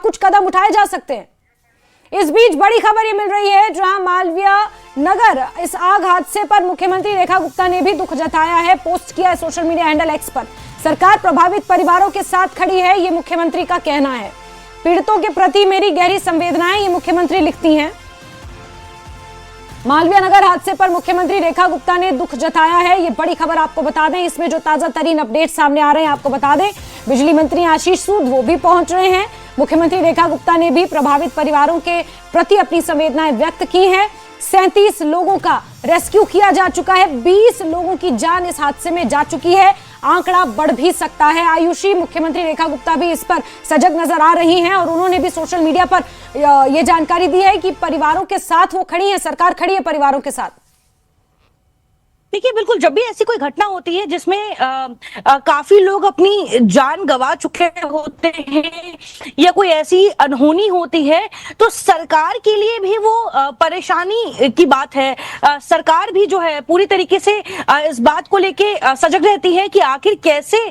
कुछ कदम उठाए जा सकते हैं? इस बीच बड़ी खबर ये मिल रही है, जहां मालवीय नगर इस आग हादसे पर मुख्यमंत्री रेखा गुप्ता ने भी दुख जताया है, पोस्ट किया है सोशल मीडिया हैंडल एक्स पर। सरकार प्रभावित परिवारों के साथ खड़ी है, ये मुख्यमंत्री का कहना है। पीड़ितों के प्रति मेरी गहरी संवेदनाएं, ये मुख्यमंत्री लिखती हैं। मालवीय नगर हादसे पर मुख्यमंत्री रेखा गुप्ता ने दुख जताया है, ये बड़ी खबर आपको बता दें। इसमें जो ताजा तरीन अपडेट सामने आ रहे हैं आपको बता दें। बिजली मंत्री आशीष सूद वो भी पहुंच रहे हैं। मुख्यमंत्री रेखा गुप्ता ने भी प्रभावित परिवारों के प्रति अपनी संवेदनाएं व्यक्त की हैं। 37 लोगों का रेस्क्यू किया जा चुका है, 20 लोगों की जान इस हादसे में जा चुकी है, आंकड़ा बढ़ भी सकता है। आयुषी, मुख्यमंत्री रेखा गुप्ता भी इस पर सजग नजर आ रही हैं और उन्होंने भी सोशल मीडिया पर यह जानकारी दी है कि परिवारों के साथ वो खड़ी है, सरकार खड़ी है परिवारों के साथ। देखिए, बिल्कुल जब भी ऐसी कोई घटना होती है जिसमें काफी लोग अपनी जान गंवा चुके होते हैं या कोई ऐसी अनहोनी होती है, तो सरकार के लिए भी वो परेशानी की बात है। सरकार भी जो है पूरी तरीके से इस बात को लेके सजग रहती है कि आखिर कैसे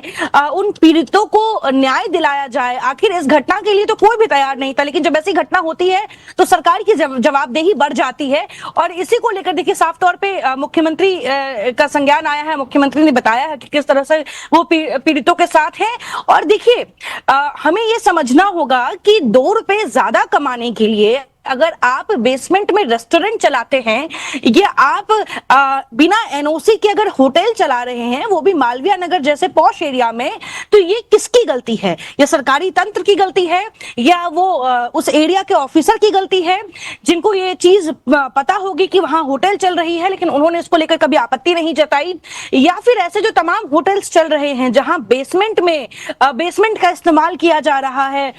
उन पीड़ितों को न्याय दिलाया जाए। आखिर इस घटना के लिए तो कोई भी तैयार नहीं था, लेकिन जब ऐसी घटना होती है तो सरकार की जवाबदेही बढ़ जाती है। और इसी को लेकर देखिए, साफ तौर पे मुख्यमंत्री का संज्ञान आया है। मुख्यमंत्री ने बताया है कि किस तरह से वो पीड़ितों के साथ है। और देखिए, हमें ये समझना होगा कि 2 रुपए ज्यादा कमाने के लिए अगर आप बेसमेंट में रेस्टोरेंट चलाते हैं या आप बिना एनओसी के अगर होटल चला रहे हैं, वो भी मालवीय नगर जैसे पॉश एरिया में, तो ये किसकी गलती है? ये सरकारी तंत्र की गलती है या वो उस एरिया के ऑफिसर की गलती है, जिनको ये चीज पता होगी कि वहां होटल चल रही है लेकिन उन्होंने इसको लेकर कभी आपत्ति नहीं जताई? या फिर ऐसे जो तमाम होटल्स चल रहे हैं जहां बेसमेंट का इस्तेमाल किया जा रहा है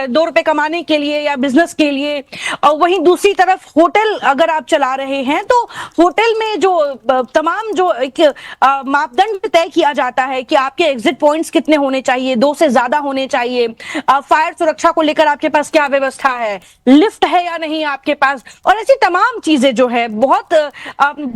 2 रुपए कमाने के लिए या बिजनेस के लिए, और वहीं दूसरी तरफ होटल अगर आप चला रहे हैं तो होटल में जो तमाम जो एक मापदंड तय किया जाता है कि आपके एग्जिट पॉइंट्स कितने होने चाहिए, 2 से ज्यादा होने चाहिए, फायर सुरक्षा को लेकर आपके पास क्या व्यवस्था है, लिफ्ट है या नहीं आपके पास, और ऐसी तमाम चीजें जो है बहुत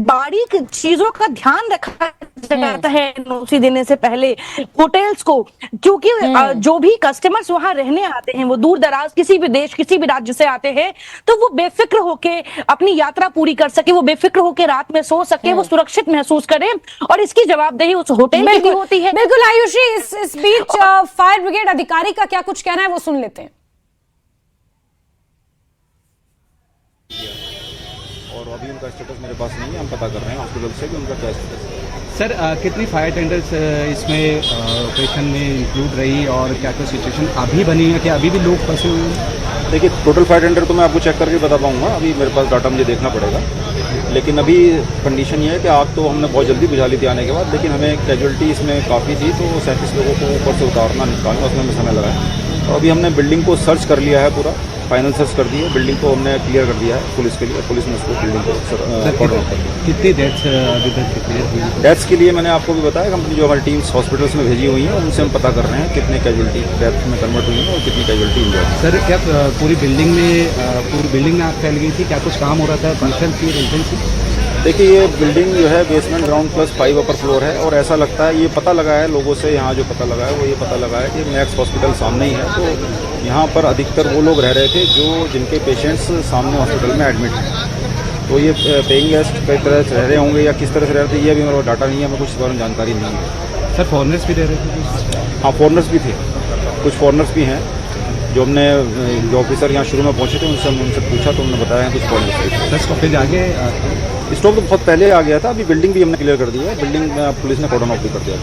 बारीक चीजों का ध्यान रखा जाता है एनओसी देने से पहले होटल्स को, क्योंकि जो भी कस्टमर्स वहां रहने आते हैं वो दूर दराज किसी भी देश किसी भी राज्य से आते हैं, तो वो बेफिक्र होके अपनी यात्रा पूरी कर सके, वो बेफिक्र होके रात में सो सके, वो सुरक्षित महसूस करें, और इसकी जवाबदेही उस होटल की भी होती है। बिल्कुल आयुषी, इस बीच फायर ब्रिगेड अधिकारी का क्या कुछ कहना है वो सुन लेते हैं। और अभी उनका स्टेटस मेरे पास नहीं है, हम पता कर रहे हैं हॉस्पिटल से कि उनका क्या स्टेटस है। सर, कितनी फायर टेंडर्स इसमें ऑपरेशन में इंक्लूड रही और क्या क्या सिचुएशन अभी बनी है, क्या अभी भी लोग फंसे हुए हैं? देखिए, टोटल फायर टेंडर तो मैं आपको चेक करके बता पाऊंगा, अभी मेरे पास डाटा मुझे देखना पड़ेगा। लेकिन अभी कंडीशन ये है कि आग तो हमने बहुत जल्दी बुझा ली थी आने के बाद, लेकिन हमें कैजुअलिटी इसमें काफ़ी थी, तो 37 लोगों को ऊपर से उतारना निकालना उसमें हमें समय लगा है। तो अभी हमने बिल्डिंग को सर्च कर लिया है, पूरा फाइनल सर्च कर दी है, बिल्डिंग को हमने क्लियर कर दिया है पुलिस के लिए, पुलिस ने उसको बिल्डिंग को कॉर्डन ऑफ कर दिया। कितनी डेथ्स अभी तक क्लियर हुई? डेथ्स के लिए मैंने आपको भी बताया, कंपनी जो हमारी टीम्स हॉस्पिटल्स में भेजी हुई हैं उनसे हम पता कर रहे हैं कितने कैजुअलिटी डेथ में कन्वर्ट हुई है और कितनी कैजुअलिटी हुई है। सर, क्या पूरी बिल्डिंग में आग फैल गई थी? क्या कुछ काम हो रहा था फंक्शन की रेंटल की? देखिए, ये बिल्डिंग जो है basement ground plus 5 upper floor है, और ऐसा लगता है, ये पता लगा है लोगों से, यहाँ जो पता लगा है वो ये पता लगा है कि मैक्स हॉस्पिटल सामने ही है, तो यहाँ पर अधिकतर वो लोग रह रहे थे जो जिनके पेशेंट्स सामने हॉस्पिटल में एडमिट हैं। तो ये पेइंग गेस्ट कई तरह से रह रहे होंगे या किस तरह से रह रहे थे, ये अभी मेरे पास डाटा नहीं है, मैं कुछ इस बारे में जानकारी नहीं है। सर, फॉरनर्स भी रह रहे थे? हाँ, फॉरनर्स भी थे, कुछ फॉरनर्स भी हैं। जो हमने जो ऑफिसर यहाँ शुरू में पहुँचे थे उनसे पूछा तो उन्होंने बताया कुछ फॉरनर्स थे। स्टॉपेज आगे स्टॉप तो बहुत पहले आ गया था, अभी बिल्डिंग भी हमने क्लियर कर दी है, बिल्डिंग पुलिस ने कॉर्डन ऑफ भी कर दिया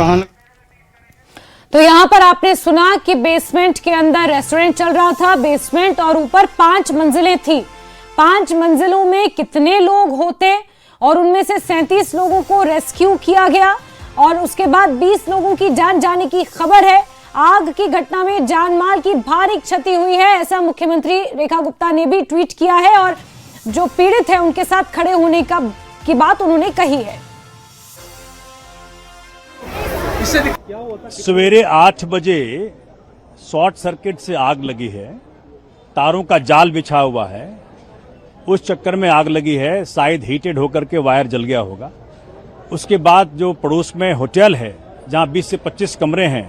था। तो यहाँ पर आपने सुना कि बेसमेंट के अंदर रेस्टोरेंट चल रहा था, बेसमेंट और ऊपर 5 मंजिलें थी। 5 मंजिलों में कितने लोग होते, और उनमें से 37 लोगों को रेस्क्यू किया गया और उसके बाद 20 लोगों की जान जाने की खबर है। आग की घटना में जान माल की भारी क्षति हुई है, ऐसा मुख्यमंत्री रेखा गुप्ता ने भी ट्वीट किया है, और जो पीड़ित है उनके साथ खड़े होने की बात उन्होंने कही है। सवेरे 8 बजे शॉर्ट सर्किट से आग लगी है, तारों का जाल बिछा हुआ है, उस चक्कर में आग लगी है, शायद हीटेड होकर के वायर जल गया होगा। उसके बाद जो पड़ोस में होटल है जहां 20 से 25 कमरे हैं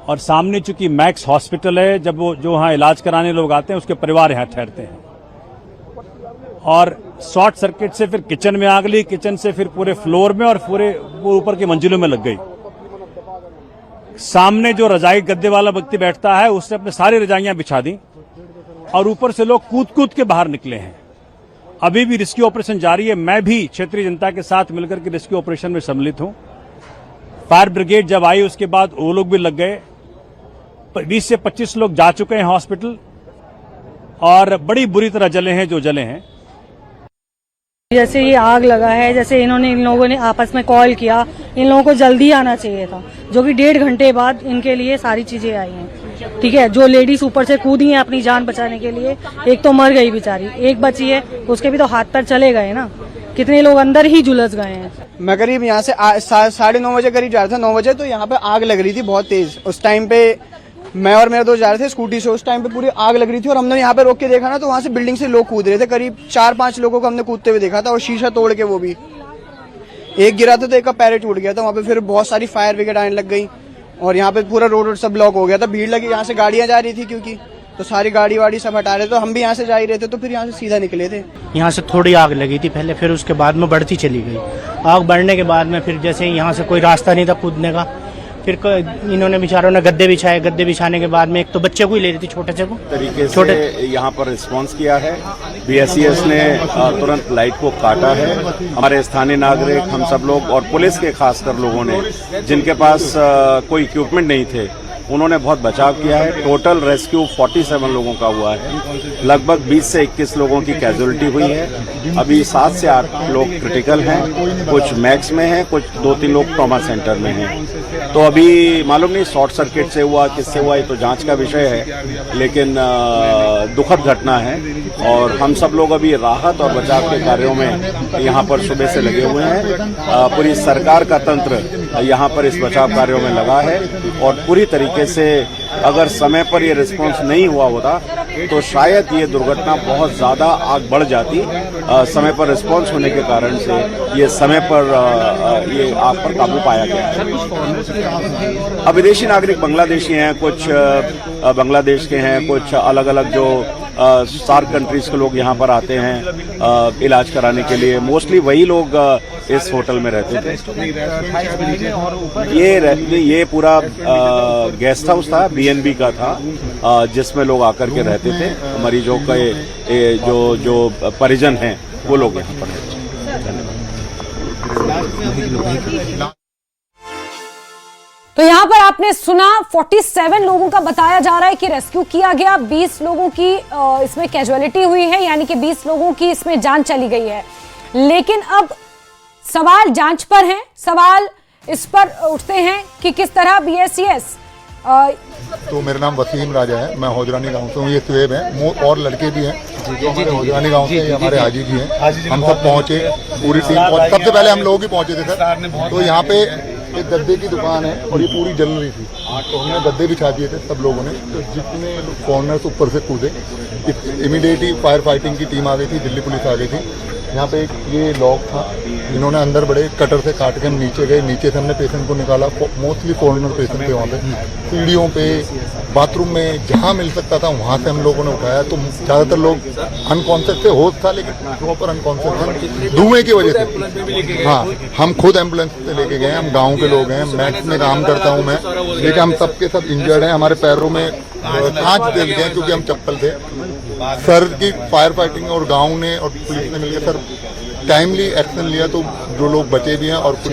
और सामने चूंकि मैक्स हॉस्पिटल है, जब वो जो वहां इलाज कराने लोग आते हैं उसके परिवार यहां ठहरते हैं, और शॉर्ट सर्किट से फिर किचन में आग लगी, किचन से फिर पूरे फ्लोर में और पूरे वो ऊपर की मंजिलों में लग गई। सामने जो रजाई गद्दे वाला व्यक्ति बैठता है उसने अपने सारी रजाइयां बिछा दी और ऊपर से लोग कूद कूद के बाहर निकले हैं। अभी भी रेस्क्यू ऑपरेशन जारी है। मैं भी क्षेत्रीय जनता के साथ मिलकर के रेस्क्यू ऑपरेशन में सम्मिलित हूं। फायर ब्रिगेड जब आई उसके बाद वो लोग भी लग गए। 20 से 25 लोग जा चुके हैं हॉस्पिटल और बड़ी बुरी तरह जले हैं जो जले हैं। जैसे ये आग लगा है, जैसे इन लोगों ने आपस में कॉल किया, इन लोगों को जल्दी आना चाहिए था, जो कि 1.5 घंटे बाद इनके लिए सारी चीजें आई हैं। ठीक है, जो लेडीज ऊपर से कूदी हैं अपनी जान बचाने के लिए, एक तो मर गई बेचारी, एक बची है, उसके भी तो हाथ पैर चले गए ना, कितने लोग अंदर ही झुलस गए हैं। मैं करीब यहाँ से 9:30 बजे करीब जा रहा था, 9 बजे, तो यहाँ पे आग लग रही थी बहुत तेज। उस टाइम पे मैं और मेरे दोस्त जा रहे थे स्कूटी से, उस टाइम पे पूरी आग लग रही थी और हमने यहाँ पे रोक के देखा ना तो वहाँ से बिल्डिंग से लोग कूद रहे थे। करीब 4-5 लोगों को हमने कूदते हुए देखा था और शीशा तोड़ के, वो भी एक गिरा था तो एक का पैर टूट गया था। वहाँ पे फिर बहुत सारी फायर ब्रिगेड आने लग गई और यहाँ पे पूरा रोड सब ब्लॉक हो गया था। भीड़ लगी, यहाँ से गाड़ियाँ जा रही थी क्योंकि, तो सारी गाड़ी वाड़ी सब हटा रहे थे। तो हम भी यहाँ से जा ही रहे थे तो फिर यहाँ से सीधा निकले थे। यहाँ से थोड़ी आग लगी थी पहले, फिर उसके बाद में बढ़ती चली गई। आग बढ़ने के बाद में फिर जैसे यहाँ से कोई रास्ता नहीं था कूदने का, फिर इन्होंने बेचारों ने गद्दे बिछाए। गद्दे बिछाने के बाद में एक तो बच्चे को ही ले रही थी, छोटे से को तरीके से यहाँ पर रिस्पांस किया है। BSES ने तुरंत लाइट को काटा है। हमारे स्थानीय नागरिक, हम सब लोग और पुलिस के खासकर लोगों ने, जिनके पास कोई इक्विपमेंट नहीं थे, उन्होंने बहुत बचाव किया है। टोटल रेस्क्यू 47 लोगों का हुआ है। लगभग 20 से 21 लोगों की कैजुअलिटी हुई है। अभी 7 से 8 लोग क्रिटिकल हैं, कुछ मैक्स में हैं, कुछ 2-3 लोग ट्रॉमा सेंटर में हैं। तो अभी मालूम नहीं शॉर्ट सर्किट से हुआ, किससे हुआ, ये तो जांच का विषय है, लेकिन दुखद घटना है और हम सब लोग अभी राहत और बचाव के कार्यों में यहाँ पर सुबह से लगे हुए हैं। पूरी सरकार का तंत्र यहाँ पर इस बचाव कार्यों में लगा है और पूरी तरीके से अगर समय पर ये रिस्पांस नहीं हुआ होता तो शायद ये दुर्घटना बहुत ज्यादा आग बढ़ जाती। समय पर रिस्पांस होने के कारण से ये समय पर ये आग पर काबू पाया गया है। अब विदेशी नागरिक बांग्लादेशी हैं, कुछ बांग्लादेश के हैं, कुछ अलग अलग जो सार्क कंट्रीज के लोग यहाँ पर आते हैं इलाज कराने के लिए। मोस्टली वही लोग इस होटल में रहते थे। ये पूरा गेस्ट हाउस था, BNB का था, जिसमें लोग आकर के रहते थे। मरीजों के जो परिजन हैं वो लोग यहाँ पर रहते हैं। तो यहाँ पर आपने सुना 47 लोगों का बताया जा रहा है कि रेस्क्यू किया गया। 20 लोगों की इसमें कैजुअलिटी हुई है, यानी कि 20 लोगों की इसमें जान चली गई है। लेकिन अब सवाल जांच पर हैं, सवाल इस पर उठते हैं कि किस तरह BSES। तो मेरा नाम वसीम राजा है, मैं हौजरानी गांव से हूँ। ये सुहेब है और लड़के भी हैं जो हमारे हौजरानी गांव से, हमारे हाजी जी हैं। हम सब पहुँचे, पूरी टीम पहुँची। सबसे पहले हम लोग ही पहुँचे थे सर। तो यहाँ पे एक गद्दे की दुकान है और ये पूरी जल रही थी, तो हमने गद्दे बिछा दिए थे सब लोगों ने। तो जितने फॉरनर्स ऊपर से कूदे, इमीडिएटली फायर फाइटिंग की टीम आ गई थी, दिल्ली पुलिस आ गई थी। यहाँ पे एक ये लॉक था, इन्होंने अंदर बड़े कटर से काट के हम नीचे गए। नीचे से हमने पेशेंट को निकाला। मोस्टली फॉरेनर पेशेंट थे वहाँ पे, सीढ़ियों पे, बाथरूम में, जहाँ मिल सकता था वहाँ से हम लोगों ने उठाया। तो ज़्यादातर लोग अनकॉन्शियस थे, होश था लेकिन प्रॉपर अनकॉन्शियस थे धुएं की वजह से। हाँ, हम खुद एम्बुलेंस से लेके गए। हम गाँव के लोग हैं, मैक्स में काम करता हूँ मैं, लेकिन हम सबके सब इंजर्ड हैं। हमारे पैरों में कांच दे गए क्योंकि हम चप्पल थे। सर की फायर फाइटिंग और गांव ने और पुलिस ने मिलकर सर टाइमली एक्शन लिया, तो जो लोग बचे भी हैं और कुछ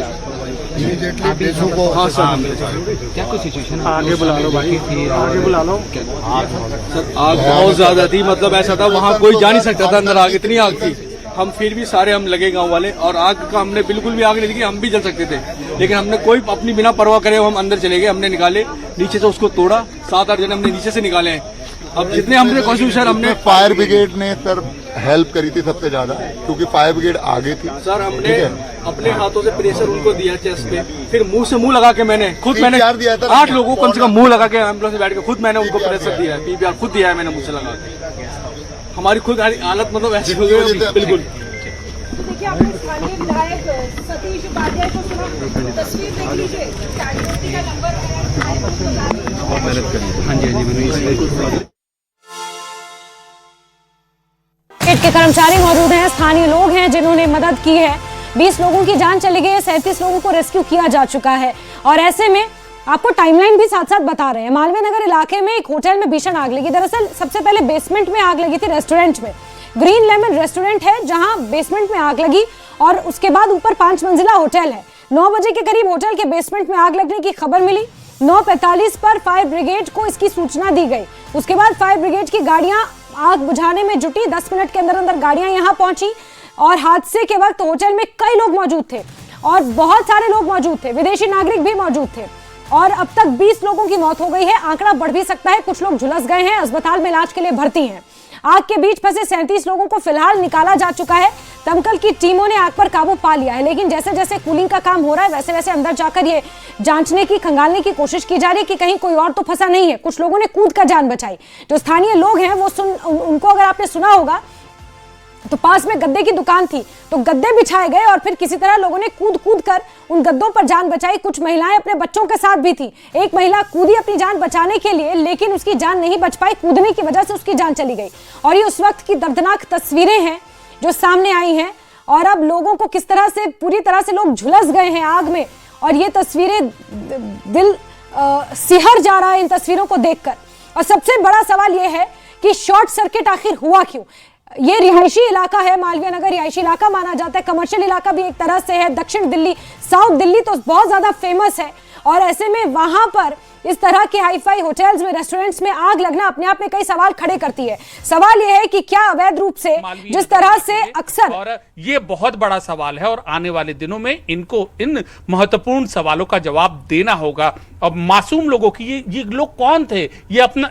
क्या कुछ सिचुएशन आगे बुला लो भाई, आगे बुला लो। सर आग बहुत ज्यादा थी, मतलब ऐसा था वहाँ कोई जा नहीं सकता था अंदर, आग इतनी आग थी। हम फिर भी सारे हम लगे गांव वाले, और आग का हमने बिल्कुल भी आग नहीं देखी, हम भी जल सकते थे, लेकिन हमने कोई अपनी बिना परवाह करे हम अंदर चले गए। हमने निकाले नीचे से, उसको तोड़ा। 7-8 जने हमने नीचे से निकाले हैं। अब जितने हमने कोशिश सर हमने फायर ब्रिगेड ने सर हेल्प करी थी सबसे ज्यादा, क्योंकि फायर ब्रिगेड आगे थी सर। हमने अपने हाथों से प्रेशर उनको दिया चेस्ट पे, फिर मुंह से मुंह लगा के मैंने 8 लोगों को कम से कम मुंह लगा के एम्बुलेंस में बैठ के खुद मैंने उनको प्रेशर दिया है, PPR खुद दिया है मैंने मुंह से लगा के। हमारी खुद हालत मतलब ऐसी हो गई बिल्कुल। देखिए, आपने स्थानीय विधायक सतीश के कर्मचारी मौजूद हैं, स्थानीय लोग हैं जिन्होंने मदद की है। 20 लोगों की जान चली गई है, 37 लोगों को रेस्क्यू किया जा चुका है। और ऐसे में आपको टाइमलाइन भी साथ साथ बता रहे हैं। मालवीय नगर इलाके में एक होटल में भीषण आग लगी। दरअसल सबसे पहले बेसमेंट में आग लगी थी, रेस्टोरेंट में। ग्रीन लेमन रेस्टोरेंट है जहां बेसमेंट में आग लगी और उसके बाद ऊपर 5 मंजिला होटल है। 9 बजे के करीब होटल के बेसमेंट में आग लगने की खबर मिली। 9:45 पर फायर ब्रिगेड को इसकी सूचना दी गई। उसके बाद फायर ब्रिगेड की गाड़ियां आग बुझाने में जुटी। 10 मिनट के अंदर अंदर गाड़ियां यहां पहुंची और हादसे के वक्त होटल में कई लोग मौजूद थे और बहुत सारे लोग मौजूद थे, विदेशी नागरिक भी मौजूद थे। और अब तक 20 लोगों की मौत हो गई है। आंकड़ा बढ़ भी सकता है, कुछ लोग झुलस गए हैं, अस्पताल में इलाज के लिए भर्ती हैं। आग के बीच फंसे 37 लोगों को फिलहाल निकाला जा चुका है। दमकल की टीमों ने आग पर काबू पा लिया है, लेकिन जैसे जैसे कूलिंग का काम हो रहा है वैसे वैसे अंदर जाकर ये जांचने की, खंगालने की कोशिश की जा रही है कि कहीं कोई और तो फंसा नहीं है। कुछ लोगों ने कूद कर जान बचाई। जो स्थानीय लोग हैं वो उनको अगर आपने सुना होगा तो पास में गद्दे की दुकान थी तो गद्दे बिछाए गए और फिर किसी तरह लोगों ने कूद कर उन गद्दों पर जान बचाई। कुछ महिलाएं अपने बच्चों के साथ भी थी। एक महिला कूदी अपनी जान बचाने के लिए, लेकिन उसकी जान नहीं बच पाई। कूदने की वजह से उसकी जान चली गई। और ये उस वक्त की दर्दनाक तस्वीरें हैं जो सामने आई हैं। और अब लोगों को किस तरह से, पूरी तरह से लोग झुलस गए हैं आग में। और ये तस्वीरें, दिल सिहर जा रहा है इन तस्वीरों को देखकर। और सबसे बड़ा सवाल ये है कि शॉर्ट सर्किट आखिर हुआ क्यों। ये रिहायशी इलाका है, मालवीय नगर रिहायशी इलाका माना जाता है। कमर्शियल इलाका भी एक तरह से है। दक्षिण दिल्ली, साउथ दिल्ली तो बहुत ज्यादा फेमस है। और ऐसे में वहां पर इस तरह के हाईफाई होटल्स में, रेस्टोरेंट्स में आग लगना अपने आप में कई सवाल खड़े करती है। सवाल यह है कि क्या अवैध रूप से, जिस तरह से अक्सर, और ये बहुत बड़ा सवाल है और आने वाले दिनों में इनको इन महत्वपूर्ण सवालों का जवाब देना होगा। अब मासूम लोगों की, ये लोग कौन थे, ये अपना